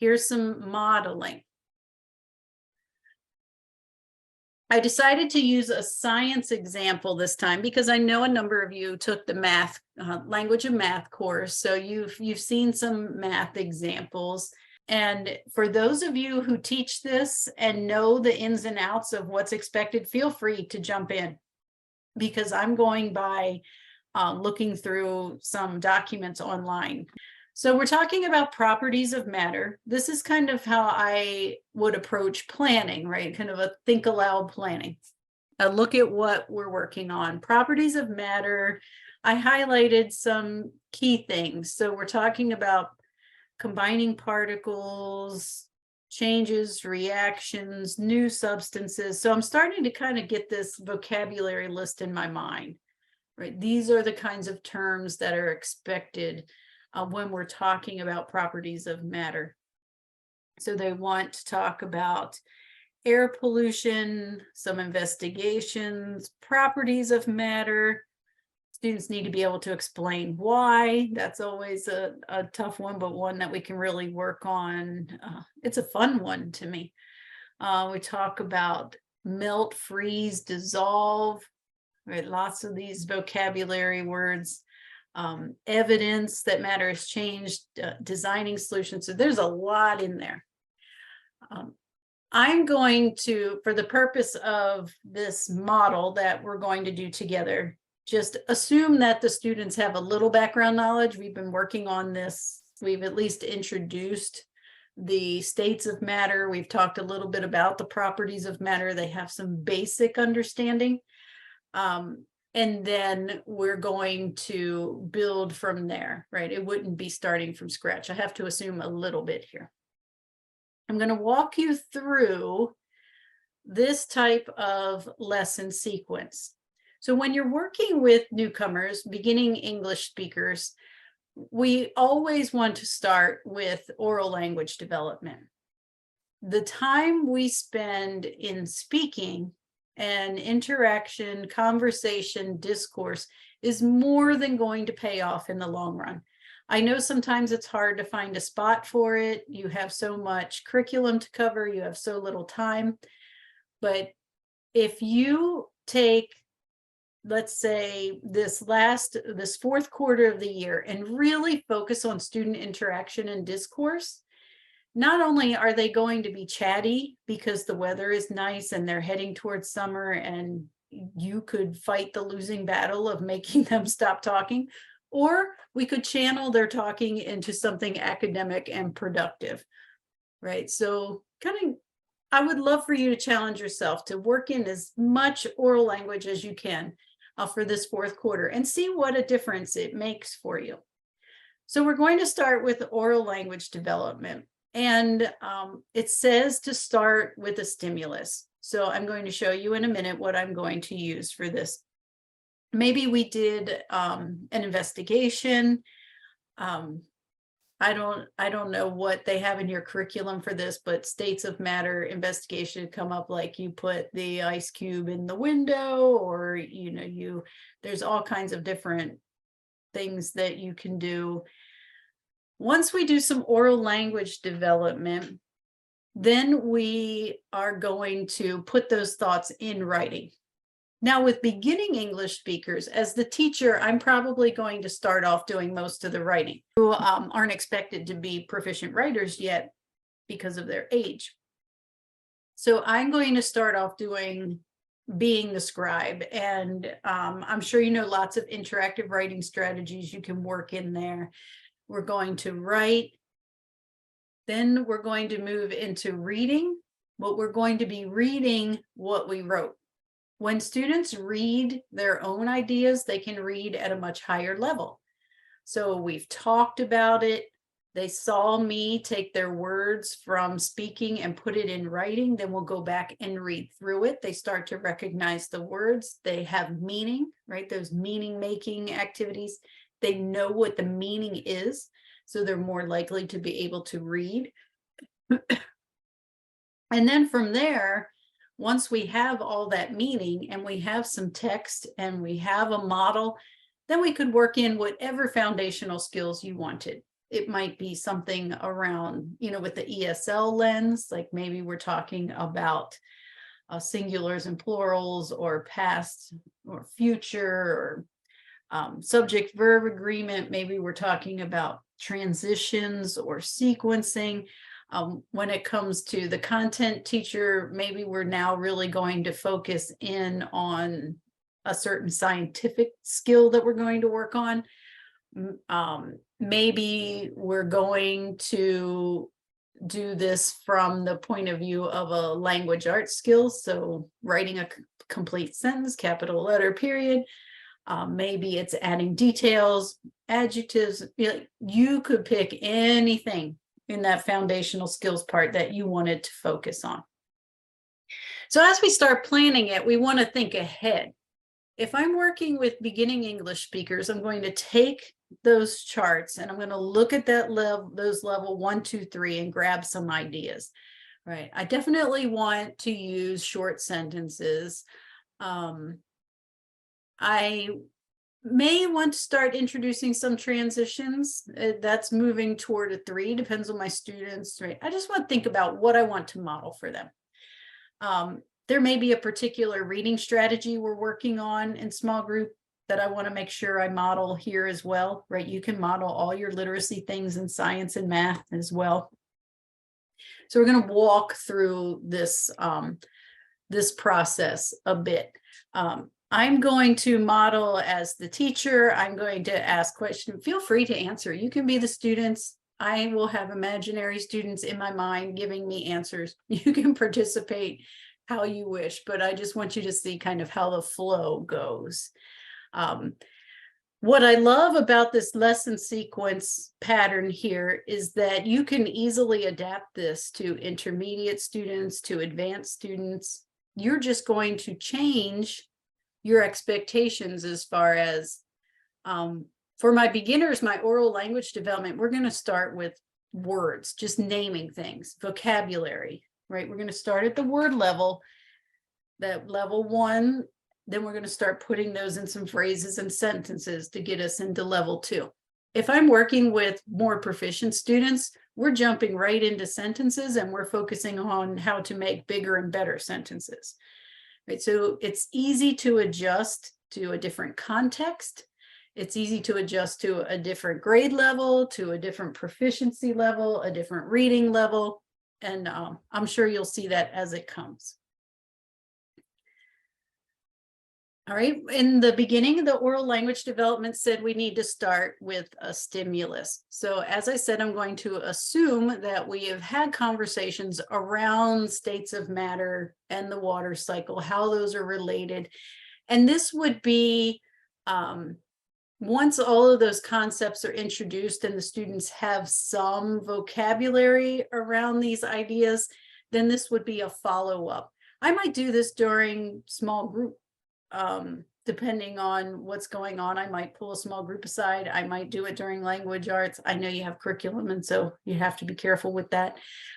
Here's some modeling. I decided to use a science example this time because I know a number of you took the math, language of math course. So you've seen some math examples. And for those of you who teach this and know the ins and outs of what's expected, feel free to jump in, because I'm going by looking through some documents online. So we're talking about properties of matter. This is kind of how I would approach planning, right? Kind of a think aloud planning. A look at what we're working on. Properties of matter. I highlighted some key things. So we're talking about combining particles, changes, reactions, new substances. So I'm starting to kind of get this vocabulary list in my mind, right? These are the kinds of terms that are expected when we're talking about properties of matter. So they want to talk about air pollution, some investigations, properties of matter. Students need to be able to explain why. That's always a tough one, but one that we can really work on. It's a fun one to me. We talk about melt, freeze, dissolve, right? Lots of these vocabulary words. Evidence that matter has changed, designing solutions. So there's a lot in there. I'm going to, for the purpose of this model that we're going to do together, just assume that the students have a little background knowledge. We've been working on this. We've at least introduced the states of matter. We've talked a little bit about the properties of matter. They have some basic understanding. And then we're going to build from there, right? It wouldn't be starting from scratch. I have to assume a little bit here. I'm going to walk you through this type of lesson sequence. So when you're working with newcomers, beginning English speakers, we always want to start with oral language development. The time we spend in speaking and interaction, conversation, discourse is more than going to pay off in the long run. I know sometimes it's hard to find a spot for it. You have so much curriculum to cover, you have so little time. But if you take, let's say, this fourth quarter of the year and really focus on student interaction and discourse, not only are they going to be chatty because the weather is nice and they're heading towards summer and you could fight the losing battle of making them stop talking, or we could channel their talking into something academic and productive, right? So I would love for you to challenge yourself to work in as much oral language as you can for this fourth quarter and see what a difference it makes for you. So we're going to start with oral language development. And it says to start with a stimulus. So I'm going to show you in a minute what I'm going to use for this. Maybe we did an investigation. I don't know what they have in your curriculum for this, but states of matter investigation come up like you put the ice cube in the window, or there's all kinds of different things that you can do. Once we do some oral language development, then we are going to put those thoughts in writing. Now, with beginning English speakers, as the teacher, I'm probably going to start off doing most of the writing, who aren't expected to be proficient writers yet because of their age. So I'm going to start off being the scribe, and I'm sure you know lots of interactive writing strategies you can work in there. We're going to write, then we're going to move into reading, but we're going to be reading what we wrote. When students read their own ideas, they can read at a much higher level. So we've talked about it. They saw me take their words from speaking and put it in writing. Then we'll go back and read through it. They start to recognize the words. They have meaning, right? Those meaning-making activities. They know what the meaning is, so they're more likely to be able to read. And then from there, once we have all that meaning and we have some text and we have a model, then we could work in whatever foundational skills you wanted. it might be something around, with the ESL lens, like maybe we're talking about singulars and plurals, or past or future, or subject verb agreement. Maybe we're talking about transitions or sequencing. When it comes to the content teacher, maybe we're now really going to focus in on a certain scientific skill that we're going to work on. Maybe we're going to do this from the point of view of a language arts skill, so writing a complete sentence, capital letter, period. Maybe it's adding details, adjectives. You could pick anything in that foundational skills part that you wanted to focus on. So as we start planning it, we want to think ahead. If I'm working with beginning English speakers, I'm going to take those charts and I'm going to look at that those level 1, 2, 3 and grab some ideas. Right. I definitely want to use short sentences. I may want to start introducing some transitions. That's moving toward a 3, depends on my students. Right. I just want to think about what I want to model for them. There may be a particular reading strategy we're working on in small group that I want to make sure I model here as well, right? You can model all your literacy things in science and math as well. So we're going to walk through this, this process a bit. I'm going to model as the teacher. I'm going to ask questions. Feel free to answer. You can be the students. I will have imaginary students in my mind giving me answers. You can participate how you wish, but I just want you to see kind of how the flow goes. What I love about this lesson sequence pattern here is that you can easily adapt this to intermediate students, to advanced students. You're just going to change your expectations as far as, for my beginners, my oral language development, we're going to start with words, just naming things, vocabulary, right? We're going to start at the word level, that level 1, then we're going to start putting those in some phrases and sentences to get us into level 2. If I'm working with more proficient students, we're jumping right into sentences and we're focusing on how to make bigger and better sentences. Right? So it's easy to adjust to a different context. It's easy to adjust to a different grade level, to a different proficiency level, a different reading level. And I'm sure you'll see that as it comes. All right, in the beginning, the oral language development said we need to start with a stimulus. So as I said, I'm going to assume that we have had conversations around states of matter and the water cycle, how those are related. And this would be, once all of those concepts are introduced and the students have some vocabulary around these ideas, then this would be a follow-up. I might do this during small group. Depending on what's going on, I might pull a small group aside. I might do it during language arts. I know you have curriculum, and so you have to be careful with that.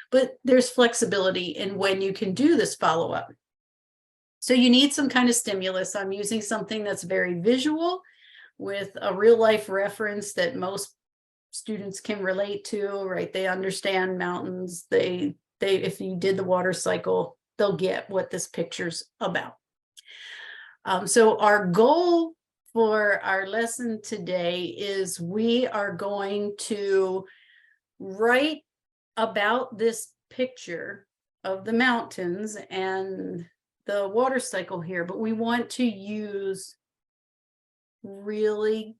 But there's flexibility in when you can do this follow-up. So you need some kind of stimulus. I'm using something that's very visual with a real-life reference that most students can relate to, right? They understand mountains. They if you did the water cycle, they'll get what this picture's about. So our goal for our lesson today is we are going to write about this picture of the mountains and the water cycle here, but we want to use really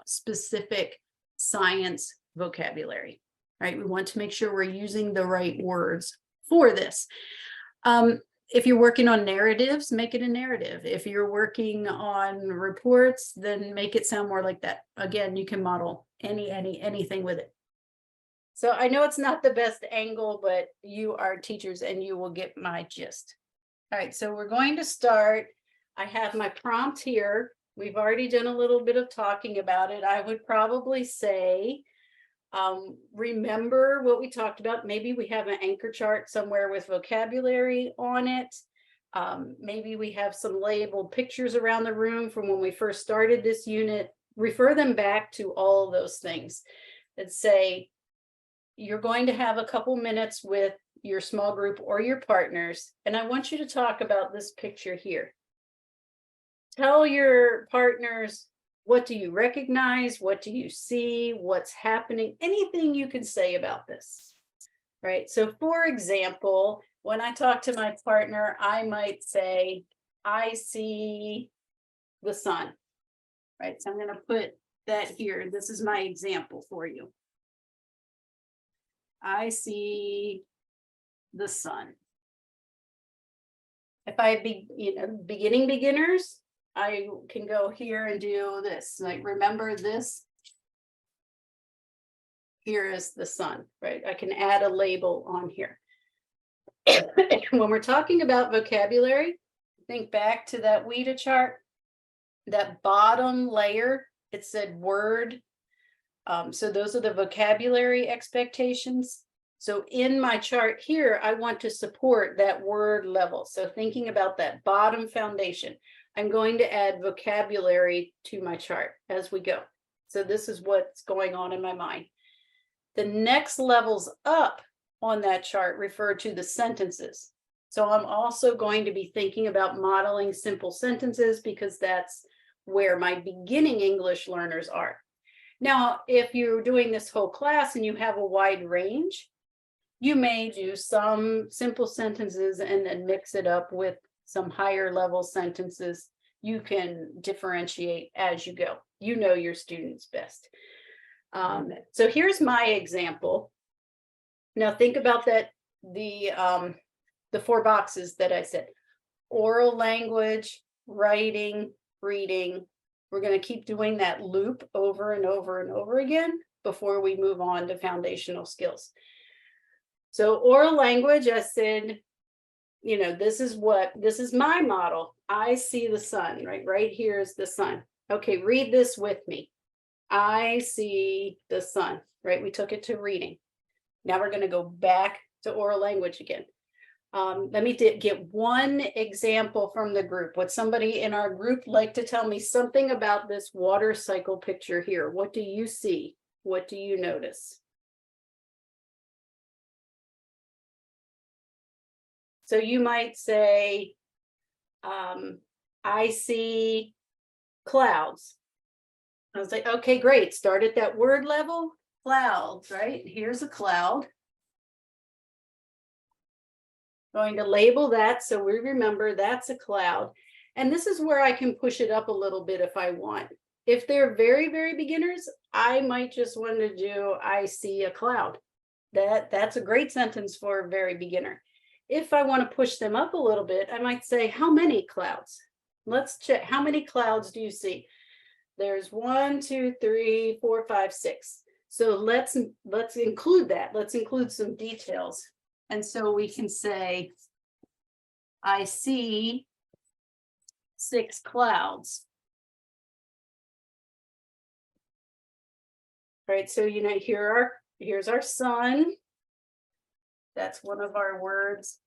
specific science vocabulary, right? We want to make sure we're using the right words for this. If you're working on narratives, make it a narrative. If you're working on reports, then make it sound more like that. Again, you can model anything with it. So I know it's not the best angle, but you are teachers and you will get my gist. All right, so we're going to start. I have my prompt here. We've already done a little bit of talking about it. I would probably say, remember what we talked about. Maybe we have an anchor chart somewhere with vocabulary on it. Maybe we have some labeled pictures around the room from when we first started this unit. Refer them back to all of those things. and say, you're going to have a couple minutes with your small group or your partners, and I want you to talk about this picture here. Tell your partners, what do you recognize? What do you see? What's happening? Anything you can say about this, right? So for example, when I talk to my partner, I might say, I see the sun, right? So I'm going to put that here. This is my example for you. I see the sun. If I be, beginning beginners, I can go here and do this. Like, remember this? Here is the sun, right? I can add a label on here. When we're talking about vocabulary, think back to that WIDA chart, that bottom layer, it said word. So those are the vocabulary expectations. So in my chart here, I want to support that word level. So thinking about that bottom foundation, I'm going to add vocabulary to my chart as we go. So this is what's going on in my mind. The next levels up on that chart refer to the sentences. So I'm also going to be thinking about modeling simple sentences because that's where my beginning English learners are. Now, if you're doing this whole class and you have a wide range, you may do some simple sentences and then mix it up with some higher level sentences. You can differentiate as you go. You know your students best. So here's my example. Now think about that, the 4 boxes that I said: oral language, writing, reading. We're going to keep doing that loop over and over and over again before we move on to foundational skills. So oral language, I said, this is my model. I see the sun, right here is the sun. Okay, read this with me. I see the sun, right? We took it to reading. Now we're going to go back to oral language again. Let me get one example from the group. Would somebody in our group like to tell me something about this water cycle picture here? What do you see? What do you notice? So you might say, I see clouds. I was like, okay, great. Start at that word level. Clouds, right? Here's a cloud. Going to label that so we remember that's a cloud. And this is where I can push it up a little bit if I want. If they're very, very beginners, I might just want to do, I see a cloud. That's a great sentence for a very beginner. If I want to push them up a little bit, I might say, how many clouds? Let's check. How many clouds do you see? There's 1, 2, 3, 4, 5, 6. So let's include that. Let's include some details. And so we can say, I see 6 clouds. Right, so here's our sun. That's one of our words.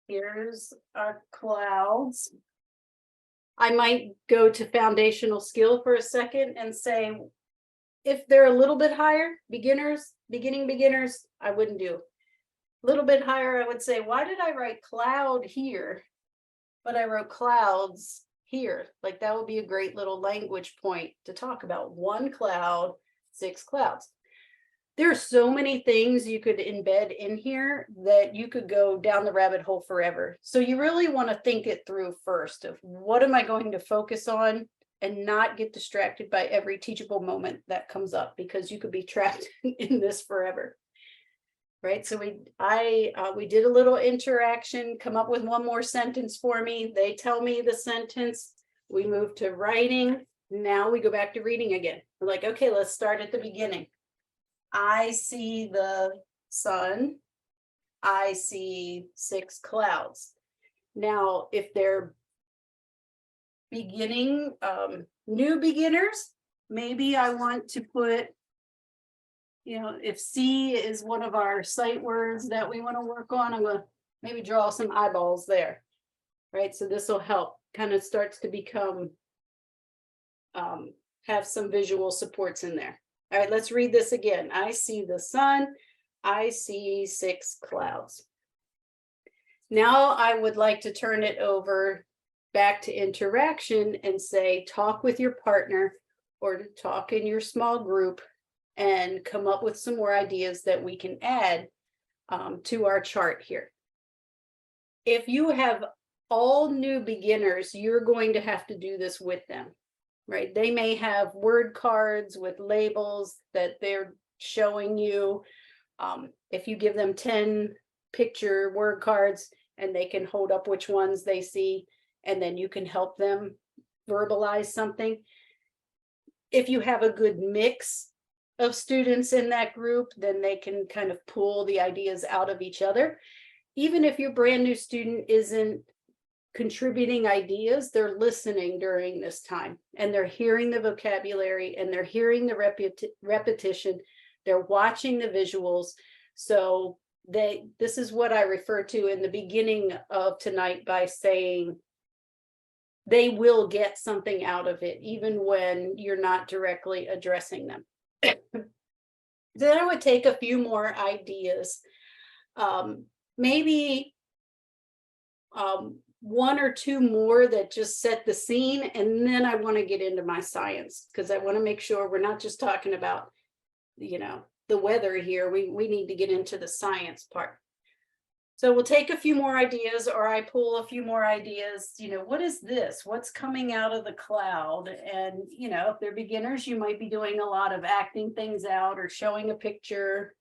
Here's our clouds. I might go to foundational skill for a second and say, if they're a little bit higher, beginning beginners, I wouldn't do. A little bit higher, I would say, why did I write cloud here, but I wrote clouds here? Like, that would be a great little language point to talk about. 1 cloud, 6 clouds. There are so many things you could embed in here that you could go down the rabbit hole forever. So you really want to think it through first of what am I going to focus on and not get distracted by every teachable moment that comes up, because you could be trapped in this forever. Right, so we did a little interaction, come up with one more sentence for me. They tell me the sentence. We move to writing. Now we go back to reading again. We're like, okay, let's start at the beginning. I see the sun. I see 6 clouds. Now, if they're beginning, new beginners, maybe I want to put, if C is one of our sight words that we want to work on, I'm going to maybe draw some eyeballs there, right? So this will help, kind of starts to become, have some visual supports in there. All right, let's read this again. I see the sun. I see 6 clouds. Now I would like to turn it over back to interaction and say, talk with your partner or talk in your small group and come up with some more ideas that we can add to our chart here. If you have all new beginners, you're going to have to do this with them, right? They may have word cards with labels that they're showing you. If you give them 10 picture word cards and they can hold up which ones they see, and then you can help them verbalize something. If you have a good mix of students in that group, then they can kind of pull the ideas out of each other. Even if your brand new student isn't contributing ideas, they're listening during this time and they're hearing the vocabulary and they're hearing the repetition. They're watching the visuals. So this is what I refer to in the beginning of tonight by saying they will get something out of it, even when you're not directly addressing them. Then I would take a few more ideas, maybe one or two more that just set the scene, and then I want to get into my science because I want to make sure we're not just talking about, the weather here. We need to get into the science part. So we'll take a few more ideas, or I pull a few more ideas. What is this? What's coming out of the cloud? And, if they're beginners, you might be doing a lot of acting things out or showing a picture,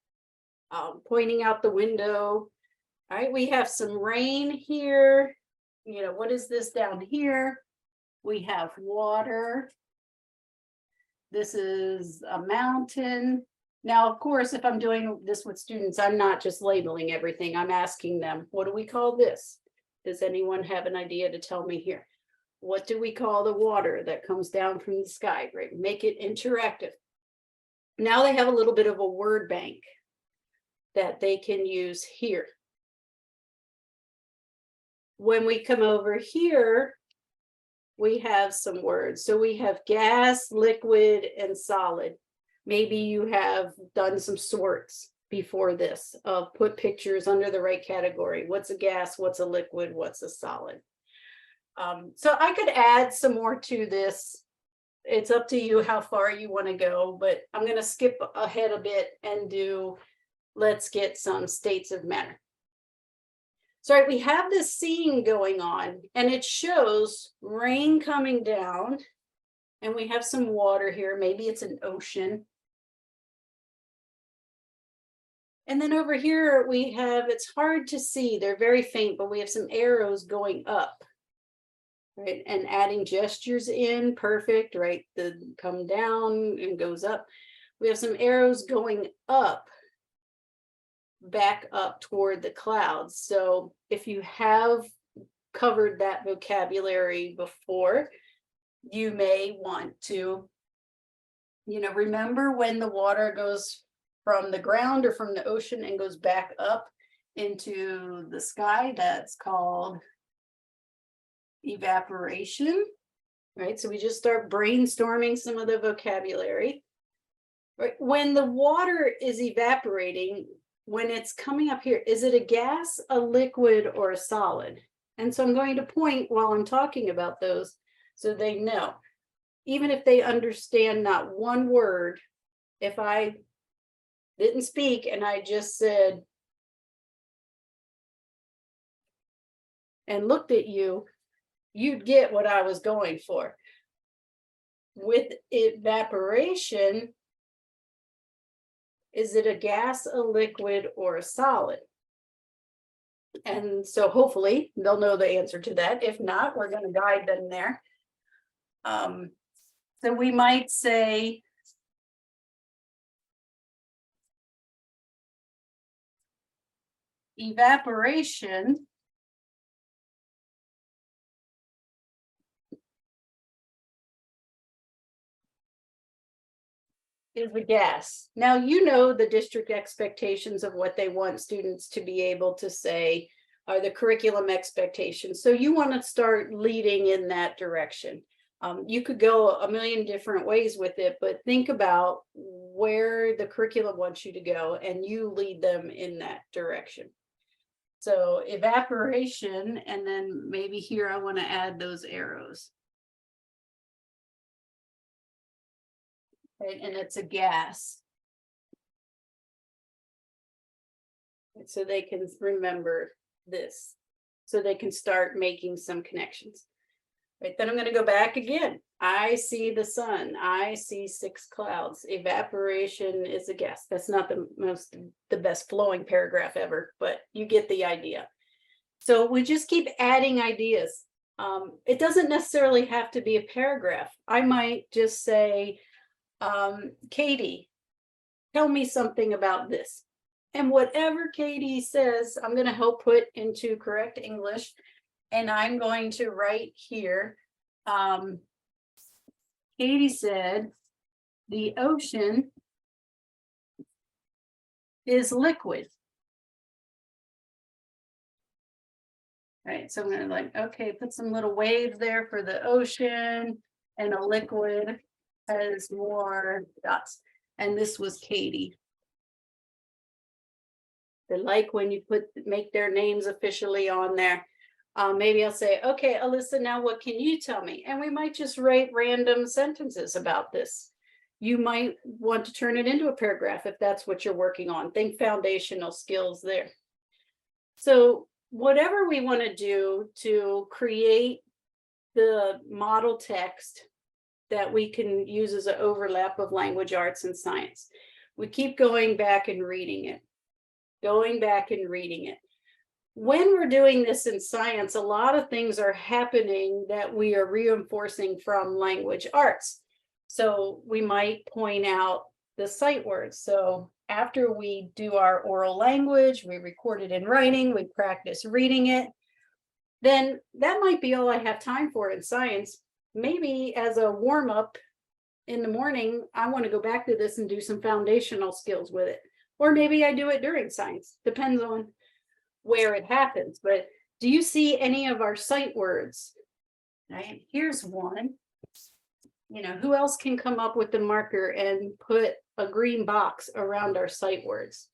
pointing out the window. All right, we have some rain here. What is this down here? We have water. This is a mountain. Now, of course, if I'm doing this with students, I'm not just labeling everything. I'm asking them, what do we call this? Does anyone have an idea to tell me here? What do we call the water that comes down from the sky? Right? Make it interactive. Now they have a little bit of a word bank that they can use here. When we come over here, we have some words. So we have gas, liquid, and solid. Maybe you have done some sorts before this, put pictures under the right category. What's a gas? What's a liquid? What's a solid? So I could add some more to this. It's up to you how far you want to go, but I'm going to skip ahead a bit and let's get some states of matter. So we have this scene going on, and it shows rain coming down, and we have some water here. Maybe it's an ocean. And then over here we have, it's hard to see, they're very faint, but we have some arrows going up, right? And adding gestures in, perfect, right? The come down and goes up. We have some arrows going up, back up toward the clouds. So if you have covered that vocabulary before, you may want to, remember when the water goes from the ground or from the ocean and goes back up into the sky, that's called evaporation, right? So we just start brainstorming some of the vocabulary. Right? When the water is evaporating, when it's coming up here, is it a gas, a liquid, or a solid? And so I'm going to point while I'm talking about those so they know. Even if they understand not one word, if I didn't speak and I just said and looked at you, you'd get what I was going for. With evaporation, is it a gas, a liquid, or a solid? And so hopefully they'll know the answer to that. If not, we're going to guide them there. So we might say evaporation is a gas. Now, the district expectations of what they want students to be able to say are the curriculum expectations. So you want to start leading in that direction. You could go a million different ways with it, but think about where the curriculum wants you to go and you lead them in that direction. So evaporation, and then maybe here I want to add those arrows. Right, and it's a gas. So they can remember this, so they can start making some connections. Right, then I'm going to go back again. I see the sun. I see 6 clouds. Evaporation is a gas. That's not the best flowing paragraph ever, but you get the idea. So we just keep adding ideas. It doesn't necessarily have to be a paragraph. I might just say, Katie, tell me something about this. And whatever Katie says, I'm going to help put into correct English. And I'm going to write here, Katie said, the ocean is liquid. Right, so I'm going to like, okay, put some little waves there for the ocean, and a liquid has more dots. And this was Katie. They like when you make their names officially on there. Maybe I'll say, okay, Alyssa, now what can you tell me? And we might just write random sentences about this. You might want to turn it into a paragraph if that's what you're working on. Think foundational skills there. So whatever we want to do to create the model text that we can use as an overlap of language arts and science, we keep going back and reading it. Going back and reading it. When we're doing this in science, a lot of things are happening that we are reinforcing from language arts. So we might point out the sight words. So after we do our oral language, we record it in writing, we practice reading it, then that might be all I have time for in science. Maybe as a warm-up in the morning, I want to go back to this and do some foundational skills with it. Or maybe I do it during science, depends on where it happens. But do you see any of our sight words? Right, here's one. You know, who else can come up with the marker and put a green box around our sight words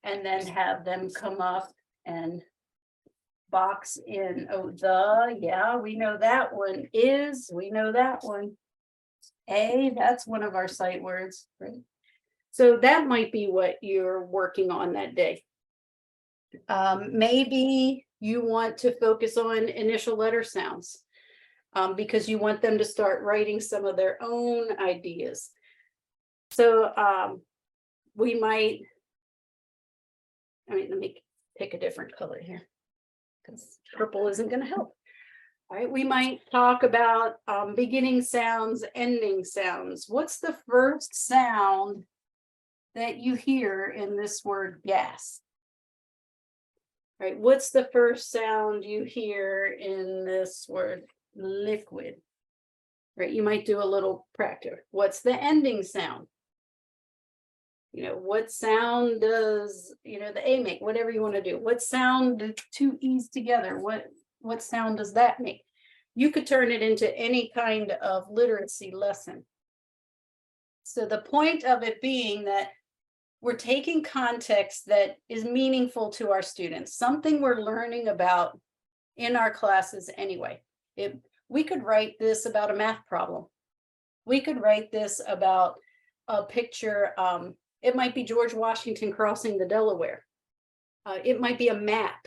and then have them come up and box in? Oh, yeah, we know that one. Is, we know that one. A, that's one of our sight words, right? So that might be what you're working on that day. Maybe you want to focus on initial letter sounds because you want them to start writing some of their own ideas. So we might, let me pick a different color here because purple isn't going to help. All right, we might talk about beginning sounds, ending sounds. What's the first sound that you hear in this word gas? Right, what's the first sound you hear in this word liquid? Right, you might do a little practice. What's the ending sound? You know, what sound does, the A make? Whatever you want to do. What sound do 2 E's together? What sound does that make? You could turn it into any kind of literacy lesson. So the point of it being that we're taking context that is meaningful to our students, something we're learning about in our classes anyway. We could write this about a math problem. We could write this about a picture. It might be George Washington crossing the Delaware. It might be a map.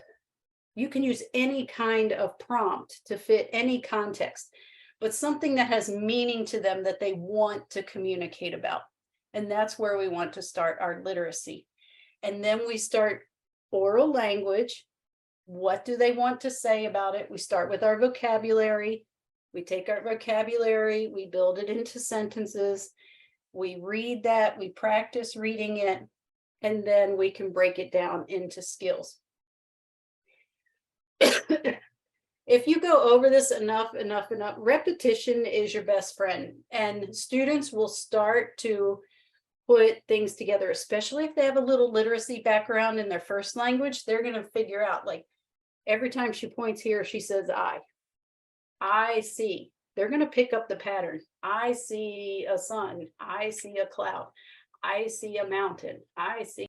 You can use any kind of prompt to fit any context, but something that has meaning to them that they want to communicate about. And that's where we want to start our literacy. And then we start oral language. What do they want to say about it? We start with our vocabulary. We take our vocabulary, we build it into sentences. We read that, we practice reading it, and then we can break it down into skills. If you go over this enough, repetition is your best friend. And students will start to put things together, especially if they have a little literacy background in their first language. They're going to figure out, like, every time she points here, she says I see. they're going to pick up the pattern. I see a sun. I see a cloud. I see a mountain. I see